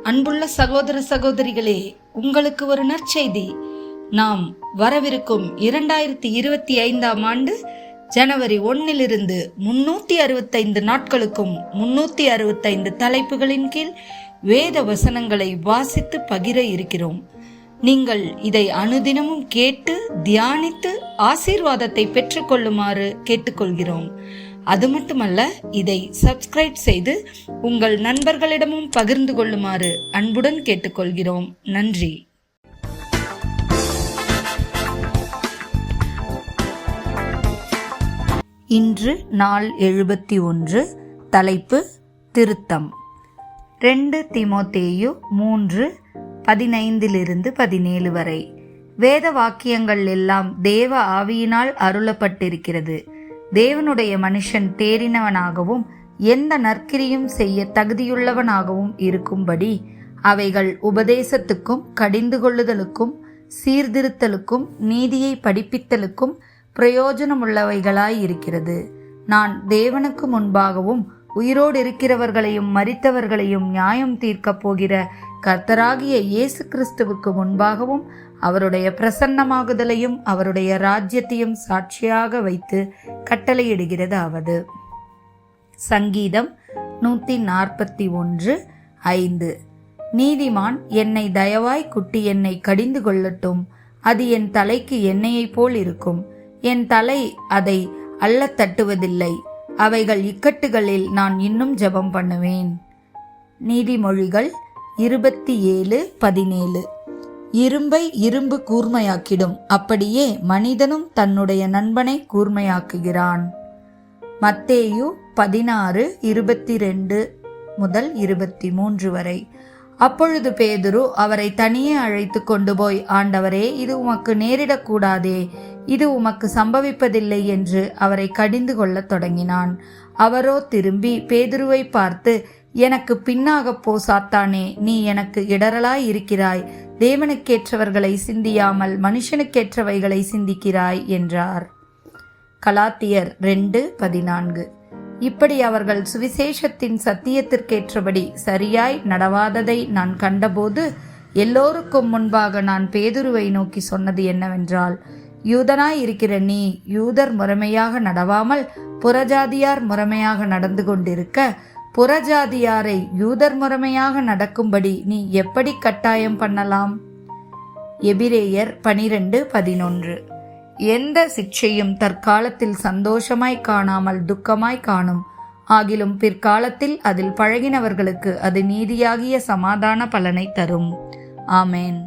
அன்புள்ள சகோதர சகோதரிகளே, உங்களுக்கு ஒரு நற்செய்தி. நாம் வரவிருக்கும் 2025 ஆண்டு ஜனவரி 1 365 நாட்களுக்கும் 365 தலைப்புகளின் கீழ் வேத வசனங்களை வாசித்து பகிர இருக்கிறோம். நீங்கள் இதை அனுதினமும் கேட்டு தியானித்து ஆசீர்வாதத்தை பெற்றுக்கொள்ளுமாறு கேட்டுக்கொள்கிறோம். அது மட்டுமல்ல, இதை சப்ஸ்கிரைப் செய்து உங்கள் நண்பர்களிடமும் பகிர்ந்து கொள்ளுமாறு அன்புடன் கேட்டுக்கொள்கிறோம். நன்றி. இன்று நாள் 71. தலைப்பு திருத்தம். 2 தீமோத்தேயு 3:15-17 வரை. வேத வாக்கியங்கள் எல்லாம் தேவ ஆவியினால் அருளப்பட்டிருக்கிறது. தேவனுடைய மனுஷன் தேறினவனாகவும் எந்த நற்கிரியும் செய்ய தகுதியுள்ளவனாகவும் இருக்கும்படி அவைகள் உபதேசத்துக்கும் கடிந்து கொள்ளுதலுக்கும் சீர்திருத்தலுக்கும் நீதியை படிப்பித்தலுக்கும் பிரயோஜனமுள்ளவைகளாயிருக்கிறது. நான் தேவனுக்கு முன்பாகவும் உயிரோடு இருக்கிறவர்களையும் மரித்தவர்களையும் நியாயம் தீர்க்கப் போகிற கர்த்தராகிய இயேசு கிறிஸ்துவுக்கு முன்பாகவும் அவருடைய பிரசன்னமாகுதலையும் அவருடைய ராஜ்யத்தையும் சாட்சியாக வைத்து கட்டளையிடுகிறதாவது. சங்கீதம் 141:5. நீதிமான் என்னை தயவாய் குட்டி என்னை கடிந்து கொள்ளட்டும், அது என் தலைக்கு எண்ணெயைப் போல் இருக்கும், என் தலை அதை அள்ளத் தட்டுவதில்லை, அவைகள் இக்கட்டுகளில் நான் இன்னும் ஜெபம் பண்ணுவேன். நீதிமொழிகள் 27:17. இரும்பை இரும்பு கூர்மையாக்கிடும், அப்படியே மனிதனும் தன்னுடைய நண்பனை கூர்மையாக்குகிறான். மத்தேயு 16:22-23 வரை. அப்பொழுது பேதுரு அவரை தனியே அழைத்து கொண்டு போய், ஆண்டவரே, இது உமக்கு நேரிடக்கூடாதே, இது உமக்கு சம்பவிப்பதில்லை என்று அவரை கடிந்து கொள்ளத் தொடங்கினான். அவரோ திரும்பி பேதுருவை பார்த்து, எனக்கு பின்னாக போ சாத்தானே, நீ எனக்கு இடரலாய் இருக்கிறாய், தேவனுக்கேற்றவர்களை சிந்தியாமல் மனுஷனுக்கேற்றவைகளை சிந்திக்கிறாய் என்றார். கலாத்தியர் 2:14. இப்படி அவர்கள் சுவிசேஷத்தின் சத்தியத்திற்கேற்றபடி சரியாய் நடவாததை நான் கண்டபோது எல்லோருக்கும் முன்பாக நான் பேதுருவை நோக்கி சொன்னது என்னவென்றால், யூதனாய் இருக்கிற நீ யூதர் முறைமையாக நடவாமல் புறஜாதியார் முறைமையாக நடந்து கொண்டிருக்க, புறஜாதியாரை யூதர் முறைமையாக நடக்கும்படி நீ எப்படி கட்டாயம் பண்ணலாம்? எபிரேயர் 12:11. எந்த சிக்ஷையும் தற்காலத்தில் சந்தோஷமாய் காணாமல் துக்கமாய் காணும், ஆகிலும் பிற்காலத்தில் அதில் பழகினவர்களுக்கு அது நீதியாகிய சமாதான பலனை தரும். ஆமேன்.